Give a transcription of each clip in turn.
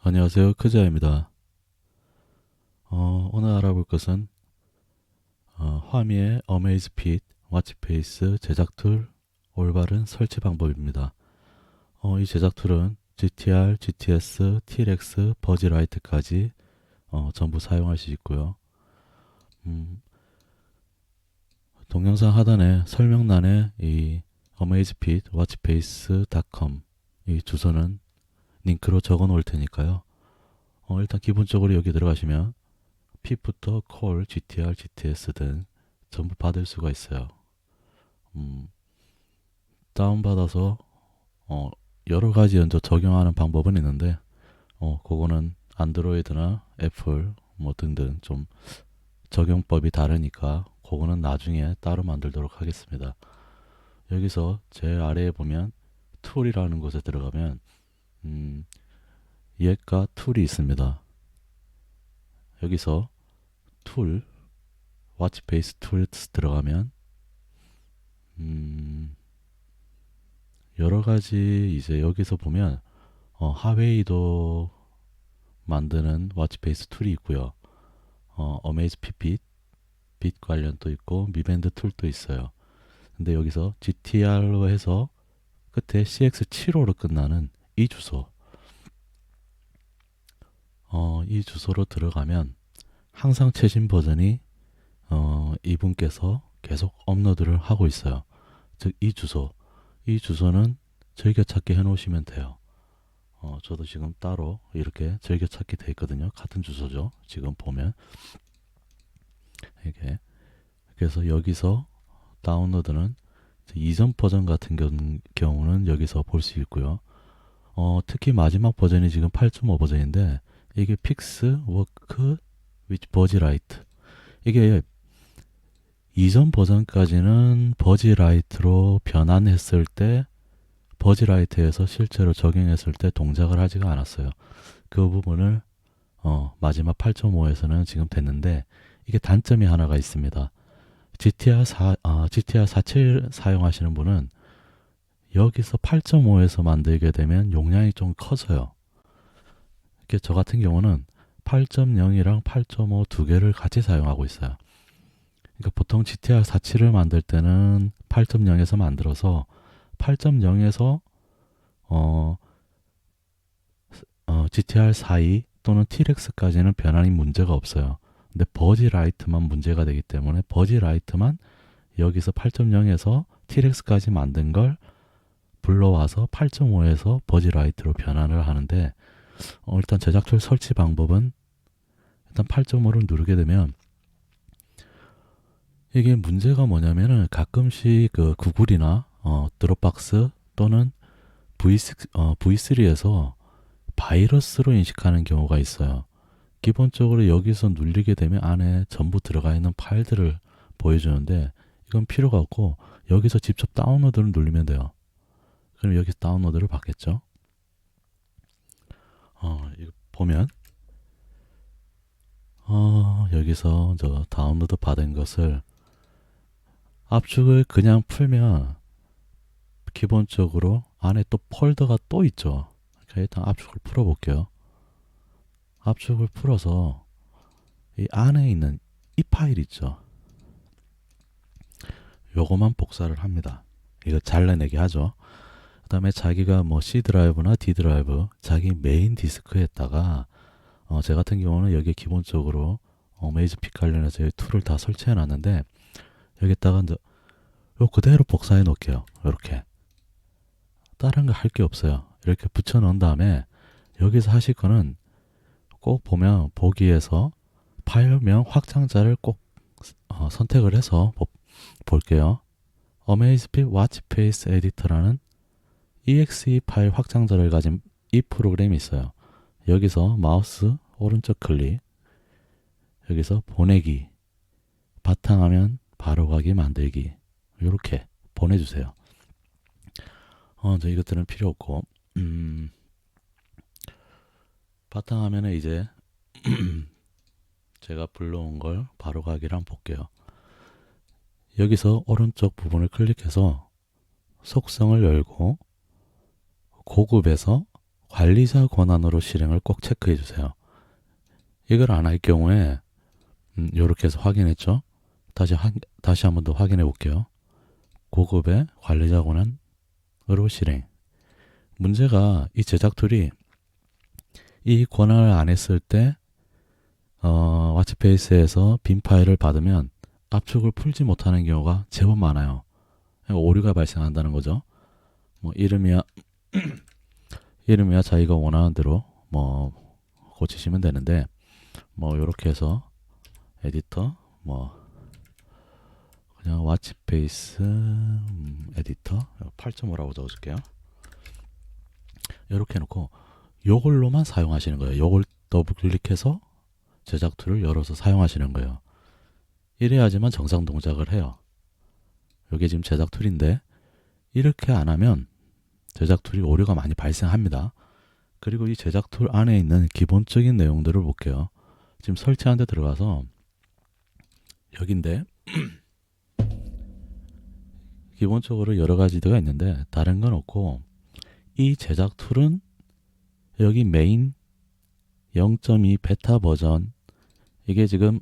안녕하세요. 크자입니다. 오늘 알아볼 것은 화미의 어메이즈핏 와치페이스 제작 툴 올바른 설치 방법입니다. 이 제작 툴은 GTR, GTS, TRX, 버지라이트까지 전부 사용할 수 있고요. 음, 동영상 하단에 설명란에 이 어메이즈핏 와치페이스.com 이 주소는 링크로 적어 놓을 테니까요. 일단 기본적으로 여기 들어가시면 핏부터 콜, GTR, GTS 등 전부 받을 수가 있어요. 음, 다운받아서 여러 가지 연저 적용하는 방법은 있는데 그거는 안드로이드나 애플 뭐 등등 좀 적용법이 다르니까 그거는 나중에 따로 만들도록 하겠습니다. 여기서 제 아래에 보면 툴이라는 곳에 들어가면 얘가 툴이 있습니다. 여기서 툴, 와치페이스 툴 들어가면 여러 가지 이제 여기서 보면 하웨이도 만드는 와치페이스 툴이 있고요. 어메이즈 핏빛, 빛 관련도 있고 미밴드 툴도 있어요. 근데 여기서 GTR로 해서 끝에 CX75로 끝나는 이 주소, 이 주소로 들어가면 항상 최신 버전이 이분께서 계속 업로드를 하고 있어요. 즉 이 주소, 이 주소는 즐겨찾기 해놓으시면 돼요. 저도 지금 따로 이렇게 즐겨찾기 돼 있거든요. 같은 주소죠. 지금 보면 이게 그래서 여기서 다운로드는 이전 버전 같은 경우는 여기서 볼 수 있고요. 특히 마지막 버전이 지금 8.5 버전인데 이게 픽스 워크 위치 버지라이트 이게 이전 버전까지는 버지라이트로 변환했을 때 버지라이트에서 실제로 적용했을 때 동작을 하지가 않았어요. 그 부분을 마지막 8.5에서는 지금 됐는데 이게 단점이 하나가 있습니다. GTR 47 사용하시는 분은 여기서 8.5에서 만들게 되면 용량이 좀 커져요. 이렇게 저 같은 경우는 8.0이랑 8.5 두 개를 같이 사용하고 있어요. 그러니까 보통 GTR 47을 만들 때는 8.0에서 만들어서 8.0에서 GTR 42 또는 TRX까지는 변환이 문제가 없어요. 근데 버지라이트만 문제가 되기 때문에 버지라이트만 여기서 8.0에서 TRX까지 만든 걸 불러와서 8.5에서 버지라이트로 변환을 하는데 일단 제작 툴 설치 방법은 일단 8.5를 누르게 되면 이게 문제가 뭐냐면은 가끔씩 그 구글이나 드롭박스 또는 V3에서 바이러스로 인식하는 경우가 있어요. 기본적으로 여기서 눌리게 되면 안에 전부 들어가 있는 파일들을 보여주는데 이건 필요가 없고 여기서 직접 다운로드를 누르면 돼요. 그럼 여기서 다운로드를 받겠죠. 이거 보면 여기서 저 다운로드 받은 것을 압축을 그냥 풀면 기본적으로 안에 또 폴더가 또 있죠. 그러니까 일단 압축을 풀어 볼게요. 압축을 풀어서 이 안에 있는 이 파일 있죠. 요거만 복사를 합니다. 이거 잘라내게 하죠. 그 다음에 자기가 뭐 C 드라이브나 D 드라이브 자기 메인 디스크에다가 제 같은 경우는 여기에 기본적으로 메이즈핏 관련해서 툴을 다 설치해 놨는데 여기다가 이제 요 그대로 복사해 놓을게요. 이렇게 다른 거 할 게 없어요. 이렇게 붙여 넣은 다음에 여기서 하실 거는 꼭 보면 보기에서 파일명 확장자를 꼭 선택을 해서 볼게요. Amazfit Watchface Editor라는 exe 파일 확장자를 가진 이 프로그램이 있어요. 여기서 마우스 오른쪽 클릭, 여기서 보내기, 바탕화면 바로가기 만들기 이렇게 보내주세요. 이것들은 필요 없고 바탕화면에 이제 제가 불러온 걸 바로가기를 한번 볼게요. 여기서 오른쪽 부분을 클릭해서 속성을 열고 고급에서 관리자 권한으로 실행을 꼭 체크해 주세요. 이걸 안 할 경우에 이렇게 해서 확인했죠. 다시 한 번 더 확인해 볼게요. 고급의 관리자 권한으로 실행. 문제가 이 제작 툴이 이 권한을 안 했을 때 와치페이스에서 빈 파일을 받으면 압축을 풀지 못하는 경우가 제법 많아요. 그러니까 오류가 발생한다는 거죠. 뭐 이름이야 자기가 원하는 대로 뭐 고치시면 되는데, 뭐 이렇게 해서 에디터 뭐 그냥 와치페이스 에디터 8.5라고 적어줄게요. 이렇게 해놓고 요걸로만 사용하시는 거예요. 요걸 더블 클릭해서 제작 툴을 열어서 사용하시는 거예요. 이래야지만 정상 동작을 해요. 이게 지금 제작 툴인데 이렇게 안 하면 제작 툴이 오류가 많이 발생합니다. 그리고 이 제작 툴 안에 있는 기본적인 내용들을 볼게요. 지금 설치하는 데 들어가서 여긴데 기본적으로 여러 가지가 있는데 다른 건 없고, 이 제작 툴은 여기 메인 0.2 베타 버전, 이게 지금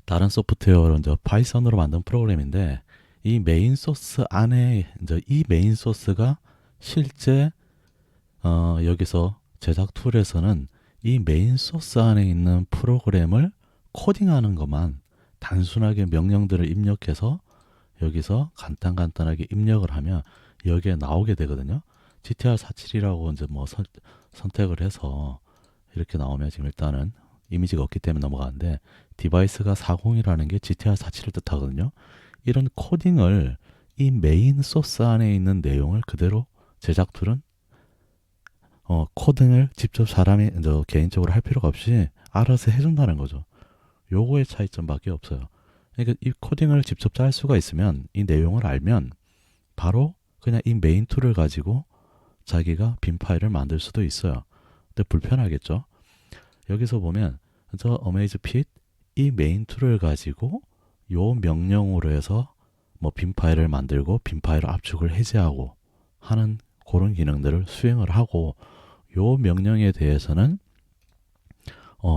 다른 소프트웨어로 이제 파이썬으로 만든 프로그램인데, 이 메인 소스 안에 이제 이 메인 소스가 실제 여기서 제작 툴에서는 이 메인 소스 안에 있는 프로그램을 코딩하는 것만 단순하게 명령들을 입력해서 여기서 간단하게 입력을 하면 여기에 나오게 되거든요. GTR47이라고 이제 뭐 선택을 해서 이렇게 나오면 지금 일단은 이미지가 없기 때문에 넘어가는데, 디바이스가 40이라는 게 GTR47을 뜻하거든요. 이런 코딩을 이 메인 소스 안에 있는 내용을 그대로 제작 툴은 코딩을 직접 사람이 개인적으로 할 필요가 없이 알아서 해준다는 거죠. 요거의 차이점밖에 없어요. 그러니까 이 코딩을 직접 짤 수가 있으면, 이 내용을 알면 바로 그냥 이 메인 툴을 가지고 자기가 빈 파일을 만들 수도 있어요. 근데 불편하겠죠. 여기서 보면 저 어메이즈 핏, 이 메인 툴을 가지고 요 명령으로 해서 뭐 빈 파일을 만들고 빈 파일을 압축을 해제하고 하는 그런 기능들을 수행을 하고, 요 명령에 대해서는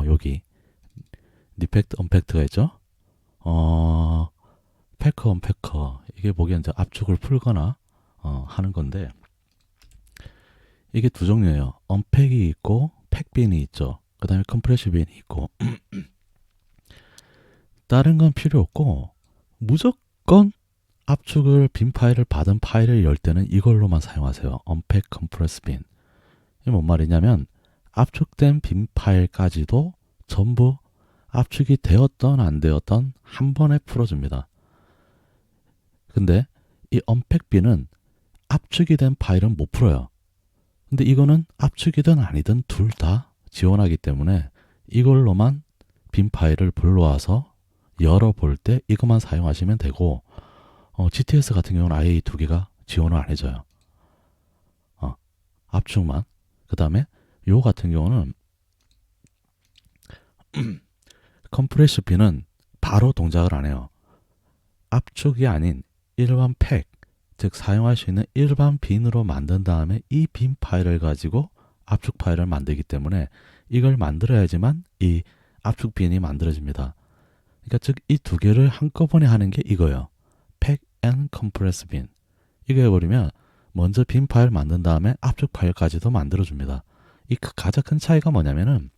여기 리팩트 언팩트가 있죠. 패커 언패커, 이게 보기엔 이제 압축을 풀거나 하는 건데, 이게 두 종류예요. 언팩이 있고 팩빈이 있죠. 그 다음에 컴프레시 빈이 있고 다른 건 필요 없고 무조건 압축을 빈 파일을 받은 파일을 열 때는 이걸로만 사용하세요. 언팩 컴프레스 빈. 이게 뭔 말이냐면 압축된 빈 파일까지도 전부 압축이 되었던 안 되었던 한 번에 풀어줍니다. 근데 이 언팩 빈은 압축이 된 파일은 못 풀어요. 근데 이거는 압축이든 아니든 둘 다 지원하기 때문에 이걸로만 빈 파일을 불러와서 열어볼 때 이것만 사용하시면 되고, GTS 같은 경우는 아예 이 두 개가 지원을 안 해줘요. 압축만. 그 다음에 요 같은 경우는 컴프레스 빈은 바로 동작을 안 해요. 압축이 아닌 일반 팩, 즉 사용할 수 있는 일반 빈으로 만든 다음에 이 빈 파일을 가지고 압축 파일을 만들기 때문에 이걸 만들어야지만 이 압축 빈이 만들어집니다. 그러니까 즉 이 두 개를 한꺼번에 하는 게 이거예요. 팩 앤 컴프레스 빈. 이거 해버리면 먼저 빈 파일 만든 다음에 압축 파일까지도 만들어줍니다. 이 가장 큰 차이가 뭐냐면은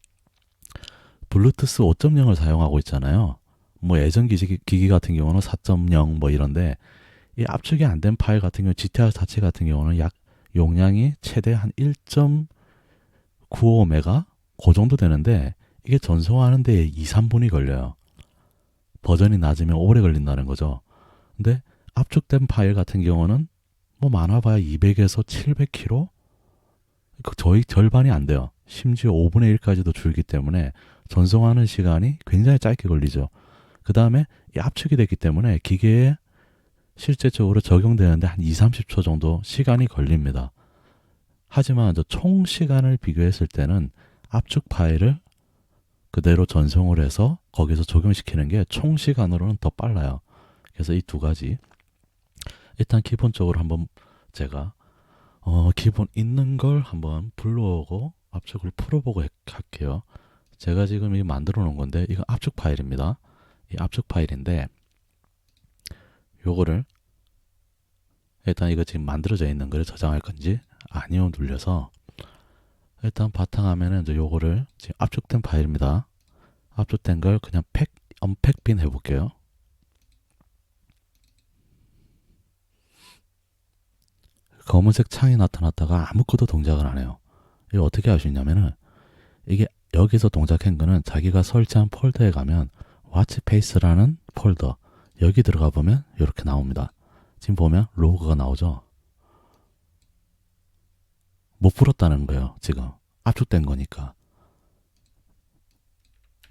블루투스 5.0을 사용하고 있잖아요. 뭐 예전 기기 같은 경우는 4.0 뭐 이런데, 이 압축이 안 된 파일 같은 경우 GTR47 같은 경우는 약 용량이 최대 한 1.95메가 그 정도 되는데, 이게 전송하는 데 2, 3분이 걸려요. 버전이 낮으면 오래 걸린다는 거죠. 근데 압축된 파일 같은 경우는 뭐 많아봐야 200에서 700kg? 저희 절반이 안 돼요. 심지어 5분의 1까지도 줄기 때문에 전송하는 시간이 굉장히 짧게 걸리죠. 그 다음에 이 압축이 됐기 때문에 기계에 실제적으로 적용되는데 한 2, 30초 정도 시간이 걸립니다. 하지만 총 시간을 비교했을 때는 압축 파일을 그대로 전송을 해서 거기서 적용시키는 게 총 시간으로는 더 빨라요. 그래서 이 두 가지 일단 기본적으로 한번 제가 기본 있는 걸 한번 불러오고 압축을 풀어보고 할게요. 제가 지금 이 만들어 놓은 건데 이거 압축 파일입니다. 이 압축 파일인데 요거를 일단 이거 지금 만들어져 있는 거를 저장할 건지 아니요 눌려서 일단 바탕화면에 이제 요거를 지금 압축된 파일입니다. 압축된 걸 그냥 언팩빈 해볼게요. 검은색 창이 나타났다가 아무것도 동작을 안 해요. 이거 어떻게 할 수 있냐면은 이게 여기서 동작한 거는 자기가 설치한 폴더에 가면 워치페이스라는 폴더 여기 들어가 보면 이렇게 나옵니다. 지금 보면 로그가 나오죠. 못 풀었다는 거예요. 지금 압축된 거니까.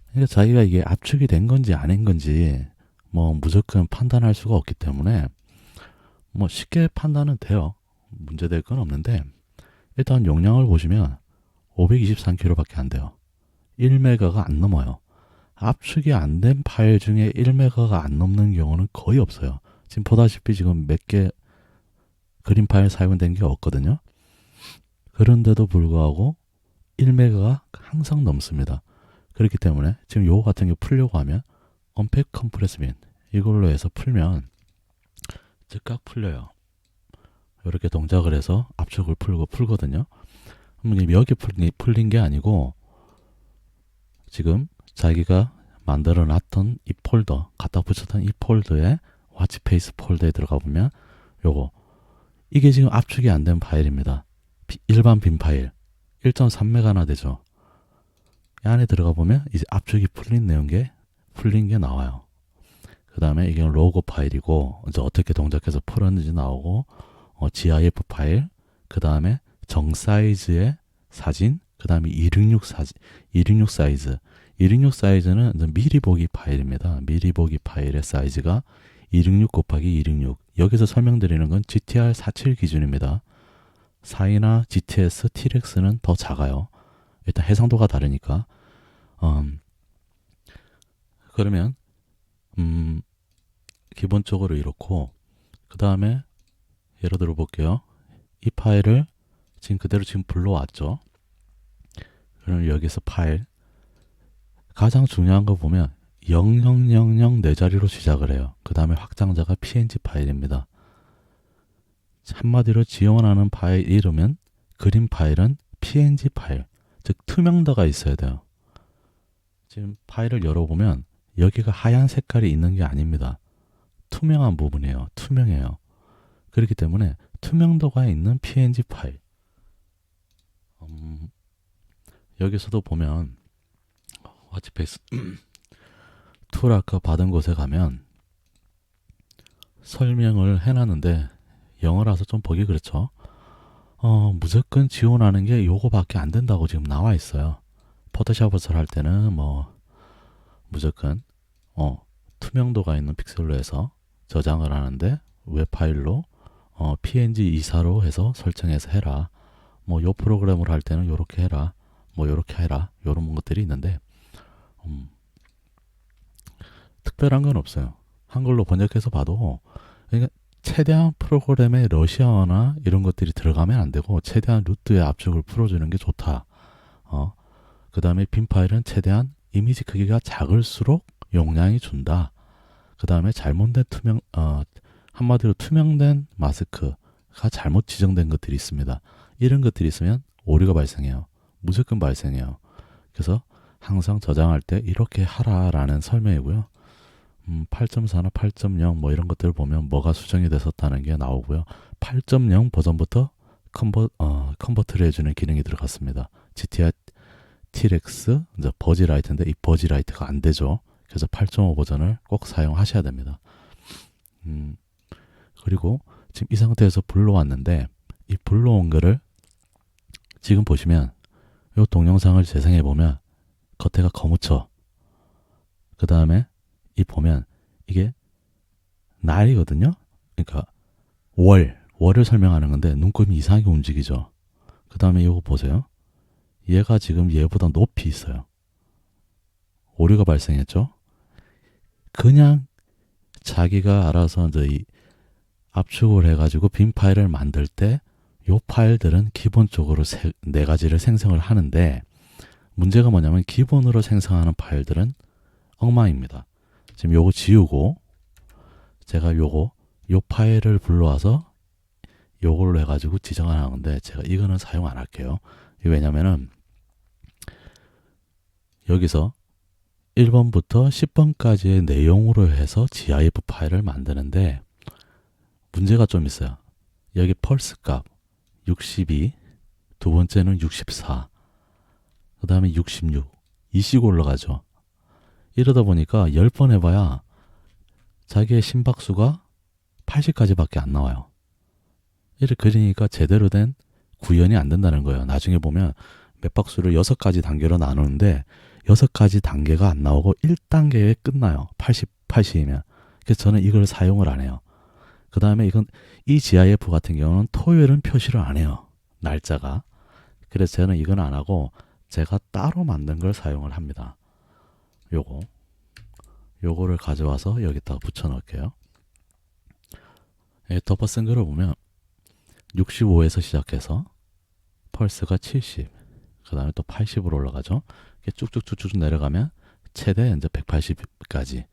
그러니까 자기가 이게 압축이 된 건지 아닌 건지 뭐 무조건 판단할 수가 없기 때문에 뭐 쉽게 판단은 돼요. 문제될 건 없는데 일단 용량을 보시면 523kb밖에 안 돼요. 1메가가 안 넘어요. 압축이 안 된 파일 중에 1메가가 안 넘는 경우는 거의 없어요. 지금 보다시피 지금 몇 개 그림 파일 사용된 게 없거든요. 그런데도 불구하고 1메가가 항상 넘습니다. 그렇기 때문에 지금 요거 같은 게 풀려고 하면 언팩 컴프레스 빈 이걸로 해서 풀면 즉각 풀려요. 이렇게 동작을 해서 압축을 풀거든요. 여기 풀린 게 아니고 지금 자기가 만들어 놨던 이 폴더 갖다 붙였던 이 폴더에 워치페이스 폴더에 들어가 보면 요거 이게 지금 압축이 안 된 파일입니다. 일반 빈 파일 1.3메가나 되죠. 이 안에 들어가 보면 이제 압축이 풀린 게 나와요. 그 다음에 이게 로고 파일이고 이제 어떻게 동작해서 풀었는지 나오고 GIF 파일 그 다음에 정 사이즈의 사진 그 다음에 266 사진 266 사이즈 266 사이즈는 이제 미리 보기 파일입니다. 미리 보기 파일의 사이즈가 266 곱하기 266 여기서 설명드리는 건 GTR 47 기준입니다. 4이나 GTS, T-Rex는 더 작아요. 일단 해상도가 다르니까 그러면 기본적으로 이렇고 그 다음에 예를 들어 볼게요. 이 파일을 지금 그대로 지금 불러왔죠. 그럼 여기서 파일 가장 중요한 거 보면 0000 네 자리로 시작을 해요. 그 다음에 확장자가 png 파일입니다. 한마디로 지원하는 파일 이름은 그림 파일은 png 파일 즉 투명도가 있어야 돼요. 지금 파일을 열어보면 여기가 하얀 색깔이 있는 게 아닙니다. 투명한 부분이에요. 투명해요. 그렇기 때문에 투명도가 있는 png 파일 여기서도 보면 워치페이스 툴 아까 받은 곳에 가면 설명을 해놨는데 영어라서 좀 보기 그렇죠. 무조건 지원하는 게 요거밖에 안 된다고 지금 나와 있어요. 포토샵을 할 때는 뭐 무조건 투명도가 있는 픽셀로 해서 저장을 하는데 웹 파일로 png 이사로 해서 설정해서 해라. 뭐 요 프로그램을 할 때는 요렇게 해라. 뭐 요렇게 해라. 요런 것들이 있는데 특별한 건 없어요. 한글로 번역해서 봐도 그러니까 최대한 프로그램에 러시아어나 이런 것들이 들어가면 안 되고 최대한 루트의 압축을 풀어주는 게 좋다. 그 다음에 빈 파일은 최대한 이미지 크기가 작을수록 용량이 준다. 그 다음에 잘못된 한마디로 투명된 마스크가 잘못 지정된 것들이 있습니다. 이런 것들이 있으면 오류가 발생해요. 무조건 발생해요. 그래서 항상 저장할 때 이렇게 하라라는 설명이고요. 8.4나 8.0 뭐 이런 것들 보면 뭐가 수정이 됐었다는 게 나오고요. 8.0 버전부터 컨버트를 해주는 기능이 들어갔습니다. GTR T-Rex 이제 버지라이트인데 이 버지라이트가 안 되죠. 그래서 8.5 버전을 꼭 사용하셔야 됩니다. 그리고 지금 이 상태에서 불러왔는데 이 불러온 거를 지금 보시면 이 동영상을 재생해 보면 겉에가 거무쳐. 그 다음에 이 보면 이게 날이거든요. 그러니까 월을 설명하는 건데 눈곱이 이상하게 움직이죠. 그 다음에 이거 보세요. 얘가 지금 얘보다 높이 있어요. 오류가 발생했죠. 그냥 자기가 알아서 이제 이 압축을 해가지고 빈 파일을 만들 때 요 파일들은 기본적으로 네 가지를 생성을 하는데 문제가 뭐냐면 기본으로 생성하는 파일들은 엉망입니다. 지금 요거 지우고 제가 요 파일을 불러와서 요걸로 해가지고 지정을 하는데 제가 이거는 사용 안 할게요. 왜냐면은 여기서 1번부터 10번까지의 내용으로 해서 GIF 파일을 만드는데 문제가 좀 있어요. 여기 펄스 값 62, 두 번째는 64, 그 다음에 66, 이 씩 올라가죠. 이러다 보니까 10번 해봐야 자기의 심박수가 80까지밖에 안 나와요. 이렇게 그리니까 제대로 된 구현이 안 된다는 거예요. 나중에 보면 맥박수를 6가지 단계로 나누는데 6가지 단계가 안 나오고 1단계에 끝나요. 80이면. 그래서 저는 이걸 사용을 안 해요. 그 다음에 이 GIF 같은 경우는 토요일은 표시를 안 해요. 날짜가. 그래서 저는 이건 안 하고 제가 따로 만든 걸 사용을 합니다. 요거를 가져와서 여기다가 붙여 넣을게요. 덮어 쓴 거를 보면 65에서 시작해서 펄스가 70, 그 다음에 또 80으로 올라가죠. 쭉쭉쭉쭉 내려가면 최대 이제 180까지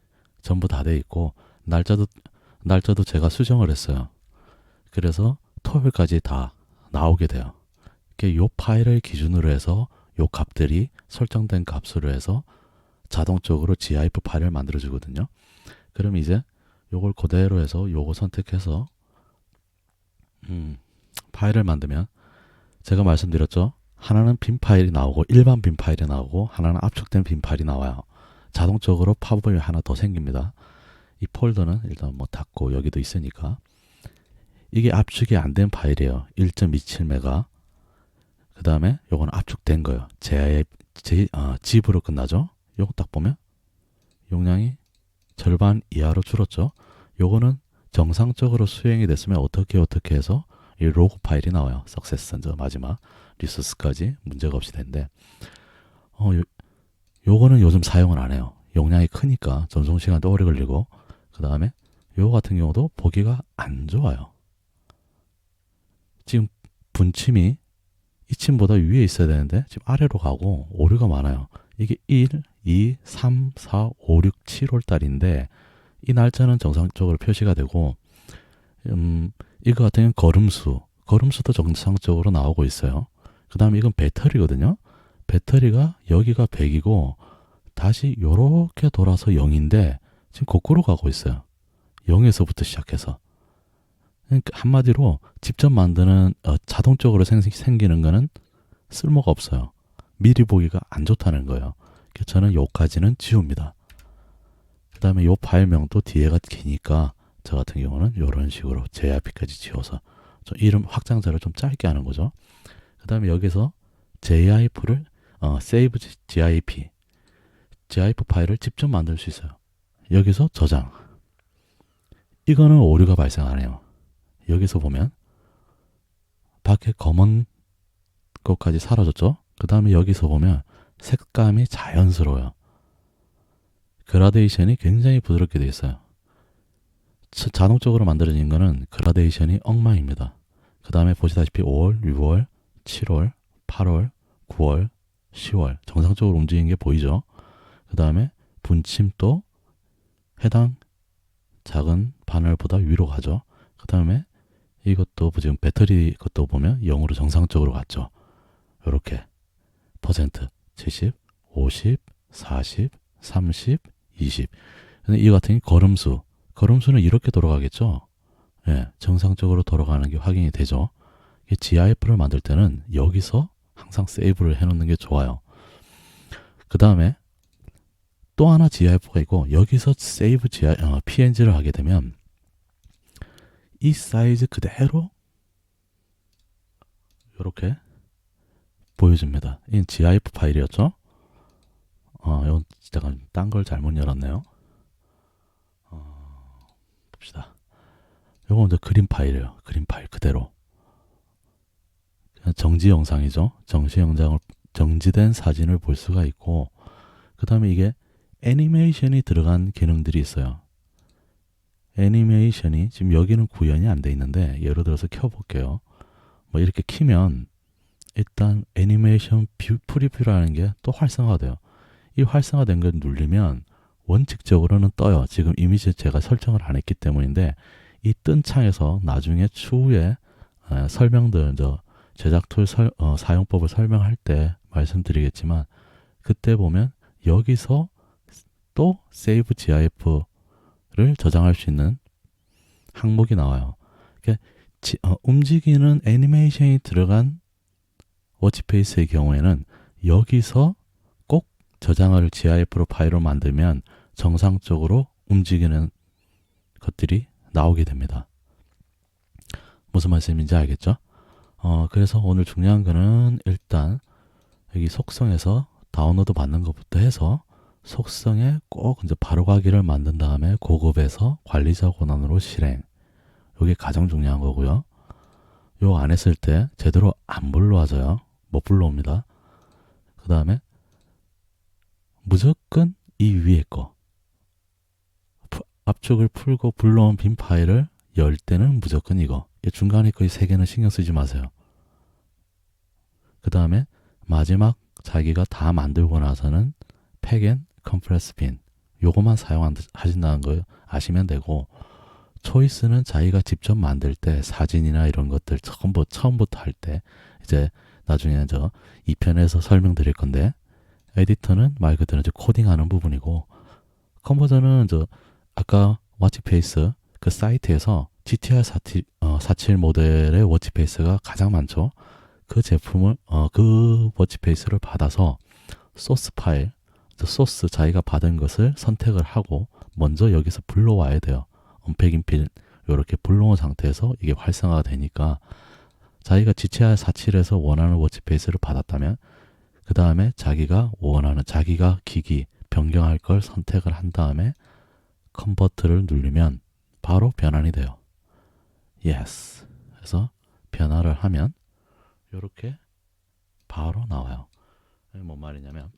전부 다 돼 있고 날짜도 제가 수정을 했어요. 그래서 토요일까지 다 나오게 돼요. 요 파일을 기준으로 해서 요 값들이 설정된 값으로 해서 자동적으로 GIF 파일을 만들어 주거든요. 그럼 이제 요걸 그대로 해서 요거 선택해서 파일을 만들면 제가 말씀드렸죠. 하나는 빈 파일이 나오고 일반 빈 파일이 나오고 하나는 압축된 빈 파일이 나와요. 자동적으로 팝업이 하나 더 생깁니다. 이 폴더는 일단 뭐 닫고 여기도 있으니까 이게 압축이 안 된 파일이에요. 1.27메가. 그 다음에 요거는 압축된 거예요. zip으로 끝나죠. 요거 딱 보면 용량이 절반 이하로 줄었죠. 요거는 정상적으로 수행이 됐으면 어떻게 해서 이 로그 파일이 나와요. 석세스 마지막 리소스까지 문제가 없이 되는데 요거는 요즘 사용을 안 해요. 용량이 크니까 전송 시간도 오래 걸리고 그 다음에 요거 같은 경우도 보기가 안 좋아요. 지금 분침이 이 침보다 위에 있어야 되는데 지금 아래로 가고 오류가 많아요. 이게 1, 2, 3, 4, 5, 6, 7월 달인데 이 날짜는 정상적으로 표시가 되고 이거 같은 경우는 걸음수도 정상적으로 나오고 있어요. 그 다음에 이건 배터리거든요. 배터리가 여기가 100이고 다시 요렇게 돌아서 0인데 지금 거꾸로 가고 있어요. 0에서부터 시작해서. 그러니까 한마디로 직접 만드는 자동적으로 생기는 거는 쓸모가 없어요. 미리 보기가 안 좋다는 거예요. 그래서 저는 요까지는 지웁니다. 그 다음에 요 파일명도 뒤에가 기니까 저 같은 경우는 이런 식으로 JIP까지 지워서 좀 이름 확장자를 좀 짧게 하는 거죠. 그 다음에 여기서 JIP를 Save GIP 파일을 직접 만들 수 있어요. 여기서 저장. 이거는 오류가 발생 안 해요. 여기서 보면 밖에 검은 것까지 사라졌죠. 그 다음에 여기서 보면 색감이 자연스러워요. 그라데이션이 굉장히 부드럽게 되어 있어요. 자동적으로 만들어진 거는 그라데이션이 엉망입니다. 그 다음에 보시다시피 5월, 6월, 7월, 8월, 9월, 10월 정상적으로 움직이는 게 보이죠. 그 다음에 분침도 해당 작은 바늘보다 위로 가죠. 그 다음에 이것도 지금 배터리 것도 보면 0으로 정상적으로 갔죠. 이렇게 퍼센트 70, 50, 40, 30, 20. 근데 이 같은 걸음수는 이렇게 돌아가겠죠. 예, 정상적으로 돌아가는 게 확인이 되죠. GIF를 만들 때는 여기서 항상 세이브를 해놓는 게 좋아요. 그 다음에 또 하나 GIF가 있고 여기서 세이브 PNG를 하게 되면 이 사이즈 그대로 이렇게 보여줍니다. 이 GIF 파일이었죠. 이건 제가 딴 걸 잘못 열었네요. 봅시다. 이건 이제 그림 파일이에요. 그림 파일 그대로. 정지 영상이죠. 정지된 사진을 볼 수가 있고, 그 다음에 이게 애니메이션이 들어간 기능들이 있어요. 애니메이션이 지금 여기는 구현이 안 돼 있는데 예를 들어서 켜볼게요. 뭐 이렇게 키면 일단 애니메이션 프리뷰라는 게 또 활성화가 돼요. 이 활성화된 걸 누르면 원칙적으로는 떠요. 지금 이미지 제가 설정을 안 했기 때문인데 이 뜬 창에서 나중에 추후에 설명들, 제작 툴 사용법을 설명할 때 말씀드리겠지만 그때 보면 여기서 또 Save GIF를 저장할 수 있는 항목이 나와요. 그러니까 움직이는 애니메이션이 들어간 워치페이스의 경우에는 여기서 꼭 저장을 GIF로 파일로 만들면 정상적으로 움직이는 것들이 나오게 됩니다. 무슨 말씀인지 알겠죠? 그래서 오늘 중요한 거는 일단 여기 속성에서 다운로드 받는 것부터 해서 속성에 꼭 이제 바로가기를 만든 다음에 고급에서 관리자 권한으로 실행. 이게 가장 중요한 거고요. 요 안 했을 때 제대로 안 불러와져요. 못 불러옵니다. 그 다음에 무조건 이 위에 거 압축을 풀고 불러온 빈 파일을 열 때는 무조건 이거. 중간에 거의 3개는 신경 쓰지 마세요. 그 다음에 마지막 자기가 다 만들고 나서는 팩 앤 컴프레스 빈 요거만 사용하신다는 거 아시면 되고, 초이스는 자기가 직접 만들 때 사진이나 이런 것들 처음부터 할 때 이제 나중에 2편에서 설명드릴 건데, 에디터는 말 그대로 이제 코딩하는 부분이고, 컨버전은 아까 워치페이스 그 사이트에서 GTR 47 모델의 워치페이스가 가장 많죠. 그 제품을 그 워치페이스를 받아서 소스 파일, 소스 자기가 받은 것을 선택을 하고 먼저 여기서 불러와야 돼요. 언패깅 이렇게 불러온 상태에서 이게 활성화가 되니까, 자기가 GTR 47에서 원하는 워치페이스를 받았다면 그 다음에 자기가 원하는 자기가 기기 변경할 걸 선택을 한 다음에 컨버트를 누르면 바로 변환이 돼요. Yes. 그래서 변화를 하면 이렇게 바로 나와요. 뭔 말이냐면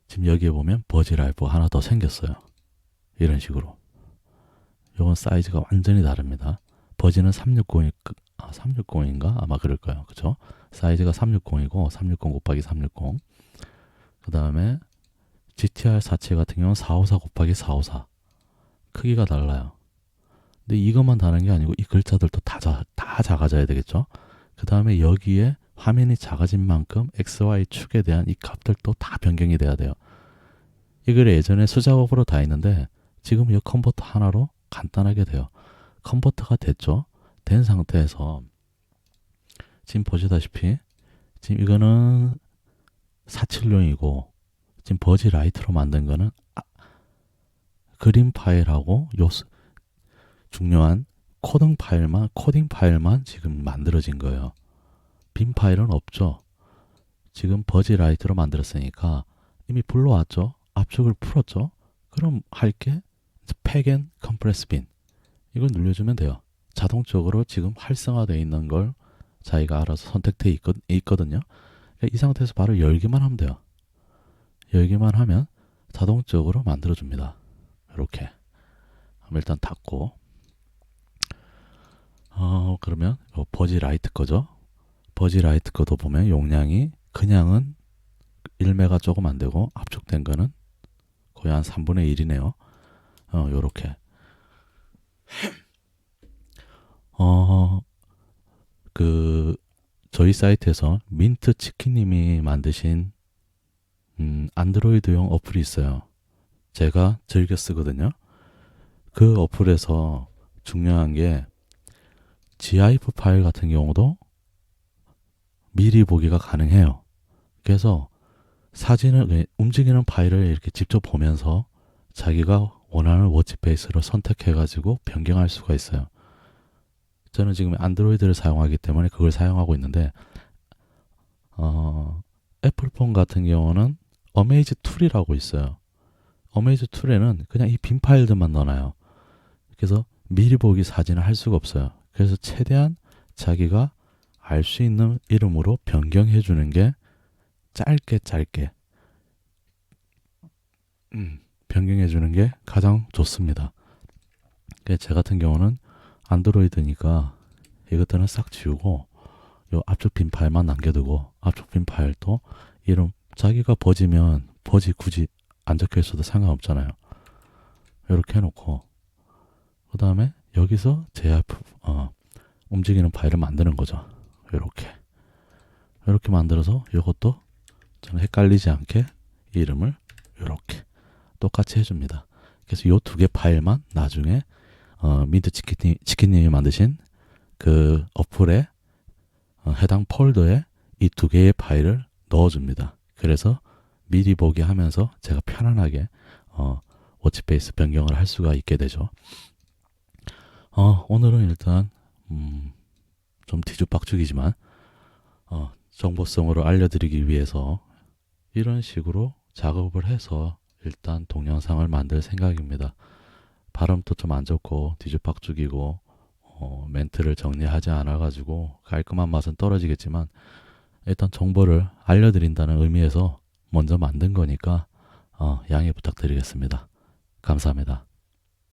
지금 여기에 보면 버즈라이프 하나 더 생겼어요. 이런 식으로. 이건 사이즈가 완전히 다릅니다. 버즈는 360인가? 아마 그럴 거예요. 그쵸? 사이즈가 360이고 360 곱하기 360. 그 다음에 GTR 47 같은 경우는 454 곱하기 454. 크기가 달라요. 근데 이것만 다른 게 아니고 이 글자들도 다 작아져야 되겠죠? 그 다음에 여기에 화면이 작아진 만큼 XY 축에 대한 이 값들도 다 변경이 돼야 돼요. 이걸 예전에 수작업으로 다 했는데 지금 이 컨버터 하나로 간단하게 돼요. 컨버터가 됐죠? 된 상태에서 지금 보시다시피 지금 이거는 47용이고 지금 버즈 라이트로 만든 거는 그림 파일하고 중요한 코딩 파일만 지금 만들어진 거예요. 빈 파일은 없죠. 지금 버즈 라이트로 만들었으니까 이미 불러왔죠. 압축을 풀었죠. 그럼 할게 팩 앤 컴프레스 빈 이걸 눌러주면 돼요. 자동적으로 지금 활성화되어 있는 걸 자기가 알아서 선택되어 있거든요. 이 상태에서 바로 열기만 하면 돼요. 열기만 하면 자동적으로 만들어줍니다. 이렇게. 일단 닫고, 그러면 버즈 라이트 거죠. 버즈 라이트 거도 보면 용량이 그냥은 1메가 조금 안 되고 압축된 거는 거의 한 3분의 1이네요. 요렇게. 저희 사이트에서 민트 치킨님이 만드신 안드로이드용 어플이 있어요. 제가 즐겨 쓰거든요. 그 어플에서 중요한 게 GIF 파일 같은 경우도 미리 보기가 가능해요. 그래서 사진을 움직이는 파일을 이렇게 직접 보면서 자기가 원하는 워치페이스를 선택해가지고 변경할 수가 있어요. 저는 지금 안드로이드를 사용하기 때문에 그걸 사용하고 있는데, 애플폰 같은 경우는 어메이즈 툴이라고 있어요. 어메이즈 툴에는 그냥 이 빈 파일들만 넣어놔요. 그래서 미리 보기 사진을 할 수가 없어요. 그래서 최대한 자기가 알 수 있는 이름으로 변경해 주는 게 짧게 변경해 주는 게 가장 좋습니다. 제 같은 경우는 안드로이드니까 이것들은 싹 지우고 요 앞쪽 빈 파일만 남겨두고 앞쪽 빈 파일도 이름 자기가 버지면 버지 굳이 안 적혀 있어도 상관없잖아요. 이렇게 해놓고 그 다음에 여기서 JF 움직이는 파일을 만드는 거죠. 이렇게 만들어서 이것도 저는 헷갈리지 않게 이름을 이렇게 똑같이 해줍니다. 그래서 이 두 개 파일만 나중에 민트 치킨님이 만드신 그 어플에 해당 폴더에 이 두 개의 파일을 넣어줍니다. 그래서 미리 보기 하면서 제가 편안하게 워치페이스 변경을 할 수가 있게 되죠. 오늘은 일단 좀 뒤죽박죽이지만 정보성으로 알려드리기 위해서 이런 식으로 작업을 해서 일단 동영상을 만들 생각입니다. 발음도 좀 안 좋고 뒤죽박죽이고 멘트를 정리하지 않아 가지고 깔끔한 맛은 떨어지겠지만 일단 정보를 알려드린다는 의미에서 먼저 만든 거니까 양해 부탁드리겠습니다. 감사합니다.